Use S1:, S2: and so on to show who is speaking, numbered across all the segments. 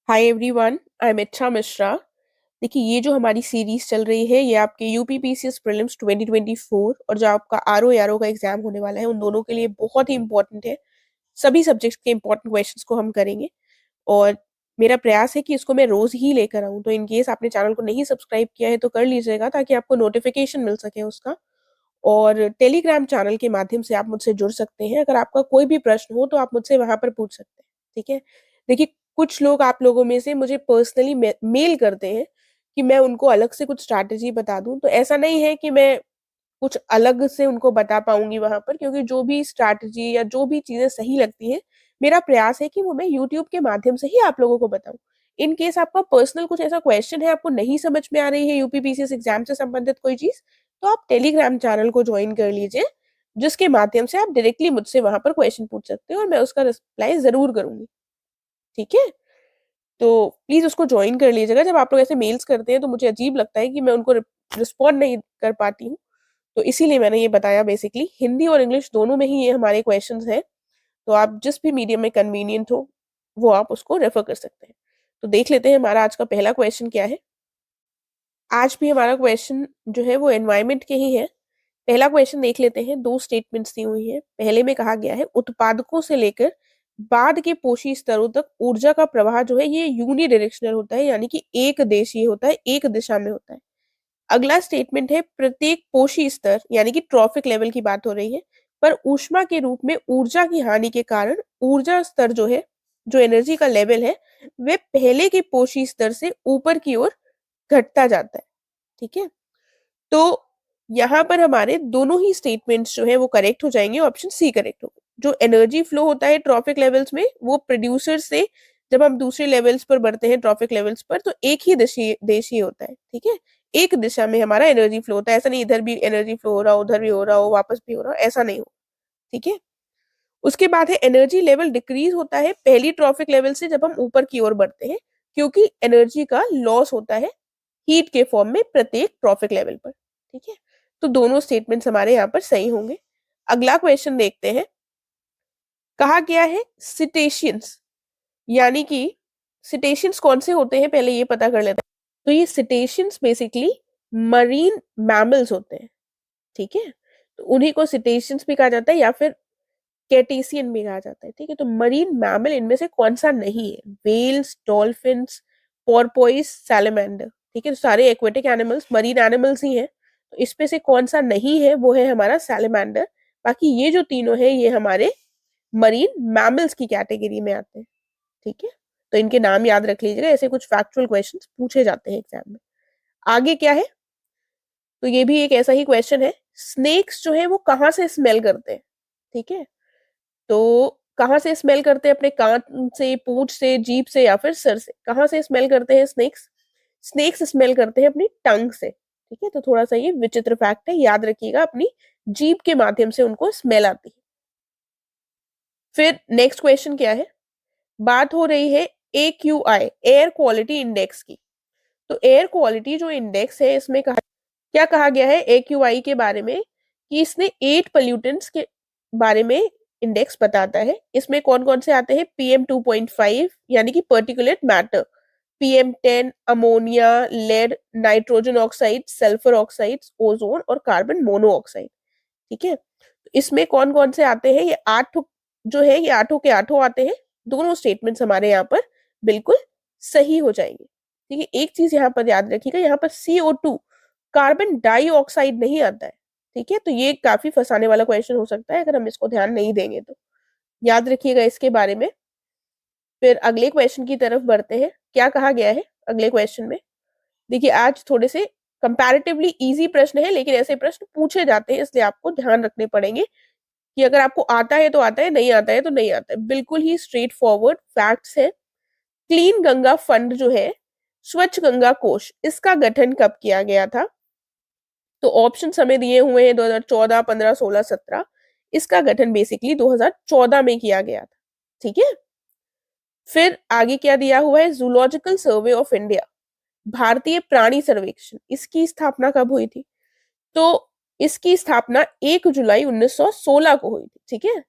S1: Hi everyone, I am इच्छा मिश्रा। देखिए, ये जो हमारी सीरीज चल रही है ये आपके यूपीपीसीएस प्रीलिम्स 2024 और जो आपका आरओ आरओ का एग्जाम होने वाला है उन दोनों के लिए बहुत ही इंपॉर्टेंट है। सभी सब्जेक्ट्स के इंपॉर्टेंट क्वेश्चंस को हम करेंगे और मेरा प्रयास है कि इसको मैं रोज ही लेकर आऊँ। तो इन केस आपने चैनल को नहीं सब्सक्राइब किया है तो कर लीजिएगा ताकि आपको नोटिफिकेशन मिल सके उसका। और टेलीग्राम चैनल के माध्यम से आप मुझसे जुड़ सकते हैं। अगर आपका कोई भी प्रश्न हो तो आप मुझसे वहां पर पूछ सकते हैं। ठीक है। देखिए, कुछ लोग आप लोगों में से मुझे पर्सनली मेल करते हैं कि मैं उनको अलग से कुछ स्ट्रैटेजी बता दूं, तो ऐसा नहीं है कि मैं कुछ अलग से उनको बता पाऊंगी वहां पर, क्योंकि जो भी स्ट्रैटेजी या जो भी चीजें सही लगती हैं मेरा प्रयास है कि वो मैं यूट्यूब के माध्यम से ही आप लोगों को बताऊं। इन केस आपका पर्सनल कुछ ऐसा क्वेश्चन है, आपको नहीं समझ में आ रही है यूपीपीसीएस एग्जाम से संबंधित कोई चीज, तो आप टेलीग्राम चैनल को ज्वाइन कर लीजिए, जिसके माध्यम से आप डायरेक्टली मुझसे वहां पर क्वेश्चन पूछ सकते हो और मैं उसका रिप्लाई जरूर करूंगी। ठीक है। तो प्लीज उसको ज्वाइन कर लीजिएगा। जब आप लोग ऐसे मेल्स करते हैं तो मुझे अजीब लगता है कि मैं उनको रिस्पॉन्ड नहीं कर पाती हूँ, तो इसीलिए मैंने ये बताया। बेसिकली हिंदी और इंग्लिश दोनों में ही ये हमारे क्वेश्चंस हैं, तो आप जिस भी मीडियम में कन्वीनियंट हो वो आप उसको रेफर कर सकते हैं। तो देख लेते हैं हमारा आज का पहला क्वेश्चन क्या है। आज भी हमारा क्वेश्चन जो है वो एनवायरमेंट के ही है। पहला क्वेश्चन देख लेते हैं। दो स्टेटमेंट्स दी हुई है। पहले में कहा गया है उत्पादकों से लेकर बाद के पोषी स्तरों तक ऊर्जा का प्रवाह जो है ये यूनि डायरेक्शनल होता है, यानी कि एक देशीय होता है, एक दिशा में होता है। अगला स्टेटमेंट है प्रत्येक पोषी स्तर यानी कि ट्रॉफिक लेवल की बात हो रही है, पर ऊष्मा के रूप में ऊर्जा की हानि के कारण ऊर्जा स्तर जो है, जो एनर्जी का लेवल है, वे पहले के पोषी स्तर से ऊपर की ओर घटता जाता है। ठीक है। तो यहाँ पर हमारे दोनों ही स्टेटमेंट्स जो है वो करेक्ट हो जाएंगे। ऑप्शन सी करेक्ट होगा। जो एनर्जी फ्लो होता है ट्रॉफिक लेवल्स में, वो प्रोड्यूसर से जब हम दूसरे लेवल्स पर बढ़ते हैं ट्रॉफिक लेवल्स पर, तो एक ही देशीय देशीय होता है। ठीक है। एक दिशा में हमारा एनर्जी फ्लो होता है। ऐसा नहीं इधर भी एनर्जी फ्लो हो रहा हो, उधर भी हो रहा हो, वापस भी हो रहा हो, ऐसा नहीं हो। ठीक है। उसके बाद है एनर्जी लेवल डिक्रीज होता है पहली ट्रॉफिक लेवल से जब हम ऊपर की ओर बढ़ते हैं, क्योंकि एनर्जी का लॉस होता है हीट के फॉर्म में प्रत्येक ट्रॉफिक लेवल पर। ठीक है। तो दोनों स्टेटमेंट्स हमारे यहाँ पर सही होंगे। अगला क्वेश्चन देखते हैं। कहा गया है सिटेशियंस, यानी कि सिटेशियंस कौन से होते हैं पहले ये पता कर लेते हैं। तो ये सिटेशियंस बेसिकली मरीन मैमल्स होते हैं। ठीक है। तो उन्हीं को सिटेशियंस भी कहा जाता है या फिर कैटेसियन भी कहा जाता है। ठीक है। तो मरीन मैमल इनमें से कौन सा नहीं है? Whales, dolphins, porpoise, salamander. ठीक है। तो सारे एक्वेटिक एनिमल्स मरीन एनिमल्स ही हैं। तो इसमें से कौन सा नहीं है? वो है हमारा सैलमेंडर। बाकी ये जो तीनों है ये हमारे मरीन मैमल्स की कैटेगरी में आते हैं। ठीक है। तो इनके नाम याद रख लीजिएगा, ऐसे कुछ फैक्चुअल क्वेश्चंस पूछे जाते हैं एग्जाम में। आगे क्या है? तो ये भी एक ऐसा ही क्वेश्चन है। स्नेक्स जो है वो कहाँ से स्मेल करते हैं? ठीक है। तो कहाँ से स्मेल करते हैं? अपने कान से, पूंछ से, जीभ से या फिर सर से? कहाँ से स्मेल करते हैं स्नेक्स? स्नेक्स स्मेल करते हैं अपनी टंग से। ठीक है। तो थोड़ा सा ये विचित्र फैक्ट है, याद रखिएगा। अपनी जीभ के माध्यम से उनको स्मेल आती है। फिर नेक्स्ट क्वेश्चन क्या है? बात हो रही है AQI, एयर क्वालिटी इंडेक्स की। तो एयर क्वालिटी जो इंडेक्स है इसमें क्या कहा गया है AQI के बारे में? कि इसने 8 पोल्यूटेंट्स के बारे में इंडेक्स बताता है। इसमें कौन कौन से आते हैं? PM2.5 यानी कि particulate matter, PM10 ammonia, lead, nitrogen oxide, sulphur oxides, ozone और कार्बन मोनोऑक्साइड। ठीक है। तो इसमें कौन कौन से आते हैं? ये 8 जो है ये आठों के आठों आते हैं। दोनों स्टेटमेंट्स हमारे यहाँ पर बिल्कुल सही हो जाएंगे। ठीक है। एक चीज यहाँ पर याद रखिएगा, यहाँ पर CO2 कार्बन डाइऑक्साइड नहीं आता है। ठीक है। तो ये काफी फंसाने वाला क्वेश्चन हो सकता है अगर हम इसको ध्यान नहीं देंगे तो। याद रखिएगा इसके बारे में। फिर अगले क्वेश्चन की तरफ बढ़ते हैं। क्या कहा गया है अगले क्वेश्चन में? देखिए, आज थोड़े से कंपैरेटिवली इजी प्रश्न है, लेकिन ऐसे प्रश्न पूछे जाते हैं इसलिए आपको ध्यान रखने पड़ेंगे कि अगर आपको आता है तो आता है, नहीं आता है तो नहीं आता है। बिल्कुल ही स्ट्रेट फॉरवर्ड फैक्ट्स है। क्लीन गंगा फंड जो है, स्वच्छ गंगा कोष, इसका गठन कब किया गया था? तो ऑप्शन हमें दिए हुए हैं 2014, 15, 16, 17। इसका गठन बेसिकली 2014 में किया गया था। ठीक है। फिर आगे क्या दिया हुआ है? जूलॉजिकल सर्वे ऑफ इंडिया, भारतीय प्राणी सर्वेक्षण, इसकी स्थापना कब हुई थी? तो इसकी स्थापना 1 जुलाई 1916 को हुई थी। ठीक है।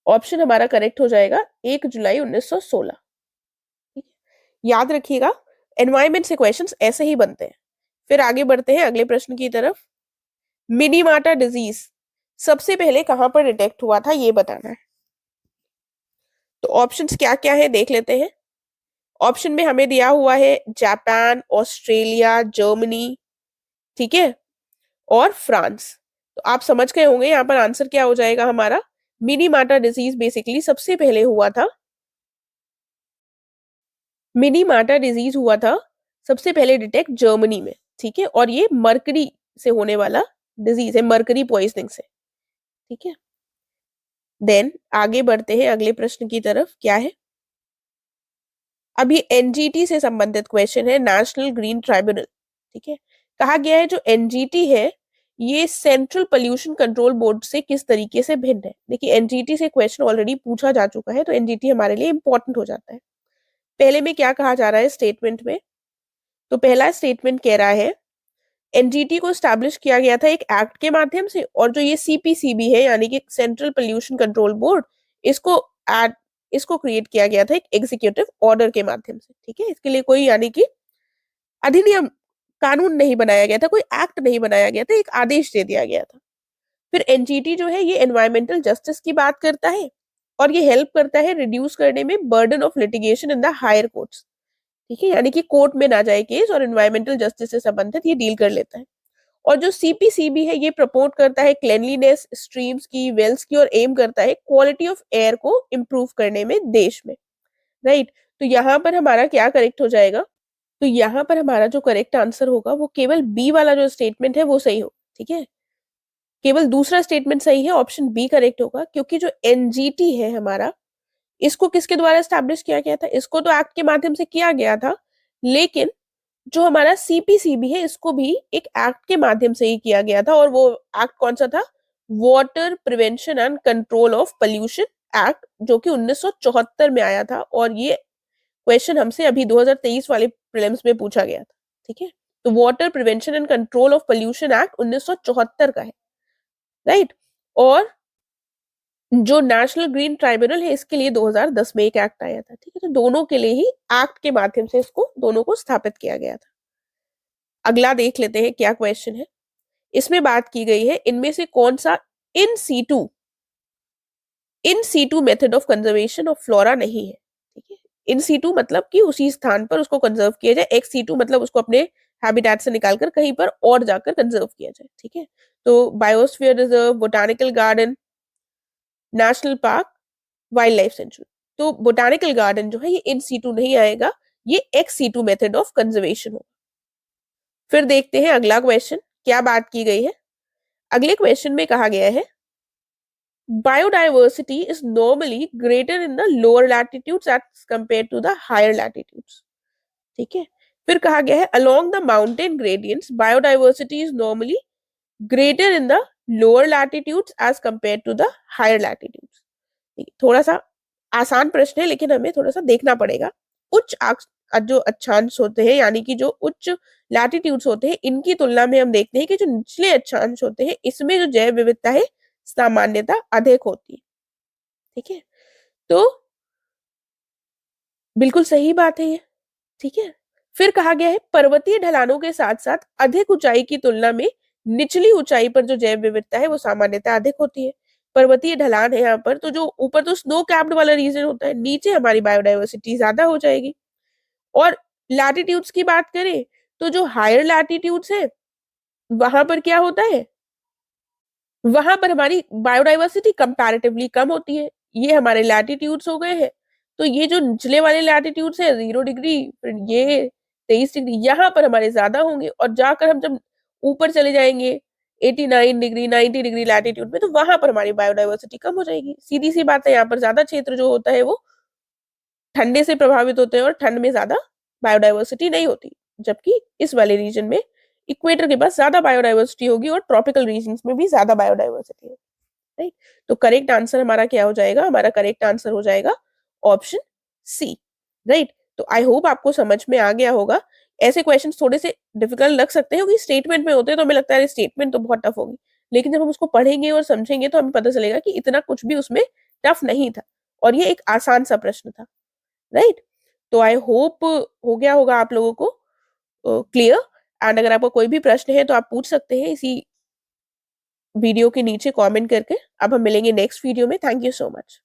S1: ऑप्शन हमारा करेक्ट हो जाएगा 1 जुलाई 1916। याद रखिएगा, एनवायरमेंट से क्वेश्चंस ऐसे ही बनते हैं। फिर आगे बढ़ते हैं अगले प्रश्न की तरफ। मिनीमाटा डिजीज सबसे पहले कहां पर डिटेक्ट हुआ था, ये बताना है। तो ऑप्शंस क्या क्या है देख लेते हैं। ऑप्शन में हमें दिया हुआ है जापान, ऑस्ट्रेलिया, जर्मनी, ठीक है, और फ्रांस। तो आप समझ गए होंगे यहाँ पर आंसर क्या हो जाएगा हमारा। मिनीमाटा डिजीज बेसिकली सबसे पहले हुआ था, मिनीमाटा डिजीज हुआ था सबसे पहले डिटेक्ट जर्मनी में, ठीक है, और ये मरकरी से होने वाला डिजीज है, मरकरी पॉइजनिंग से, ठीक है। देन आगे बढ़ते हैं अगले प्रश्न की तरफ। क्या है, अब ये एनजीटी से संबंधित क्वेश्चन है, नेशनल ग्रीन ट्राइब्यूनल, ठीक है। कहा गया है जो एनजीटी है ये सेंट्रल पोल्यूशन कंट्रोल बोर्ड से किस तरीके से भिन्न है। देखिए एनजीटी से क्वेश्चन ऑलरेडी पूछा जा चुका है, तो एनजीटी हमारे लिए इंपॉर्टेंट हो जाता है। पहले में क्या कहा जा रहा है स्टेटमेंट में, तो पहला स्टेटमेंट कह रहा है एनजीटी को स्टैब्लिश किया गया था एक एक्ट के माध्यम से, और जो ये सीपीसीबी है यानी कि सेंट्रल पोल्यूशन कंट्रोल बोर्ड, इसको एड इसको क्रिएट किया गया था एक एग्जीक्यूटिव ऑर्डर के माध्यम से, ठीक है। इसके लिए कोई यानी कि अधिनियम, कानून नहीं बनाया गया था, कोई एक्ट नहीं बनाया गया था, एक आदेश दे दिया गया था। फिर एनजीटी जो है ये एनवायरमेंटल जस्टिस की बात करता है, और ये हेल्प करता है रिड्यूस करने में burden of litigation in the higher courts, ठीक है, यानी कि कोर्ट में ना जाए केस, और एनवायरमेंटल जस्टिस से संबंधित ये डील कर लेता है। और जो सीपीसीबी है ये प्रपोर्ट करता है क्लेनलीनेस, स्ट्रीम्स की, वेल्स की, और एम करता है क्वालिटी ऑफ एयर को इंप्रूव करने में देश में, राइट। तो यहाँ पर हमारा क्या करेक्ट हो जाएगा, तो यहाँ पर हमारा जो करेक्ट आंसर होगा वो केवल बी वाला जो स्टेटमेंट है वो सही हो, ठीक है। केवल दूसरा स्टेटमेंट सही है, ऑप्शन बी करेक्ट होगा, क्योंकि जो एनजीटी है हमारा, इसको किसके द्वारा स्टैब्लिश किया गया था, इसको तो एक्ट के माध्यम से किया गया था, लेकिन जो हमारा सीपीसीबी है इसको भी एक एक्ट के माध्यम से ही किया गया था, और वो एक्ट कौन सा था, water prevention and control of pollution act, जो कि 1974 में आया था। और ये क्वेश्चन हमसे अभी 2023 वाले प्रीलिम्स में पूछा गया था, ठीक है। तो water prevention and control of pollution act 1974 का है, राइट। और जो नेशनल ग्रीन ट्राइब्यूनल है इसके लिए 2010 में एक एक्ट आया था, ठीक है। तो दोनों के लिए ही एक्ट के माध्यम से इसको दोनों को स्थापित किया गया था। अगला देख लेते हैं क्या क्वेश्चन है। इसमें बात की गई है इनमें से कौन सा in situ method of conservation of flora नहीं है, ठीक है। इन सीटू मतलब कि उसी स्थान पर उसको कंजर्व किया जाए, एक्स सीटू मतलब उसको अपने हैबिटेट से निकालकर कहीं पर और जाकर कंजर्व किया जाए, ठीक है। तो biosphere reserve, botanical garden, national park, wildlife sanctuary. तो बोटानिकल गार्डन जो है ये इन सीटू नहीं आएगा, ये ex situ method of conservation होगा। फिर देखते हैं अगला क्वेश्चन क्या बात की गई है। अगले क्वेश्चन में कहा गया है biodiversity is normally greater in the lower latitudes as compared to the higher latitudes, ठीक है। फिर कहा गया है along the mountain gradients biodiversity is normally greater in the lower latitudes as compared to the higher latitudes, ठीक है। थोड़ा सा आसान प्रश्न है लेकिन हमें थोड़ा सा देखना पड़ेगा। जो अक्षांश होते हैं यानी कि जो उच्च लैटिट्यूड्स होते हैं इनकी तुलना में हम देखते हैं कि जो निचले अक्षांश होते हैं इसमें जो जैव विविधता है सामान्यता अधिक होती है, ठीक है। तो बिल्कुल सही बात है ये, ठीक है। फिर कहा गया है पर्वतीय ढलानों के साथ साथ अधिक ऊंचाई की तुलना में निचली ऊंचाई पर जो जैव विविधता है वो सामान्यता अधिक होती है। पर्वतीय ढलान है यहाँ पर, तो जो ऊपर तो स्नो कैप्ड वाला रीजन होता है, नीचे हमारी बायोडाइवर्सिटी ज्यादा हो जाएगी। और लैटिट्यूड्स की बात करें तो जो हायर लैटिट्यूड्स है वहां पर क्या होता है, वहां पर हमारी बायोडाइवर्सिटी कंपैरेटिवली कम होती है। ये हमारे लैटिट्यूड्स हो गए हैं। तो ये जो निचले वाले लैटिट्यूड्स है 0 डिग्री, फिर ये 23 डिग्री, यहाँ पर हमारे ज्यादा होंगे, और जाकर हम जब ऊपर चले जाएंगे 89 डिग्री 90 डिग्री लैटिट्यूड में, तो वहां पर हमारी बायोडाइवर्सिटी कम हो जाएगी। सीधी सी बात है, यहाँ पर ज्यादा क्षेत्र जो होता है वो ठंडे से प्रभावित होते हैं, और ठंड में ज्यादा बायोडाइवर्सिटी नहीं होती, जबकि इस वाले रीजन में इक्वेटर के पास ज्यादा बायोडाइवर्सिटी होगी, और ट्रॉपिकल रीजन में भी ज्यादा बायोडाइवर्सिटी है, राइट। तो करेक्ट आंसर हमारा क्या हो जाएगा, हमारा करेक्ट आंसर हो जाएगा ऑप्शन सी, राइट। तो आई होप आपको समझ में आ गया होगा। ऐसे क्वेश्चन थोड़े से डिफिकल्ट लग सकते हैं क्योंकि स्टेटमेंट में होते हैं, तो हमें लगता है स्टेटमेंट तो बहुत टफ होगी, लेकिन जब हम उसको पढ़ेंगे और समझेंगे तो हमें पता चलेगा कि इतना कुछ भी उसमें टफ नहीं था, और ये एक आसान सा प्रश्न था, राइट। तो आई होप हो गया होगा आप लोगों को क्लियर। एंड अगर आपको कोई भी प्रश्न है तो आप पूछ सकते हैं इसी वीडियो के नीचे कमेंट करके। अब हम मिलेंगे नेक्स्ट वीडियो में। Thank you so much.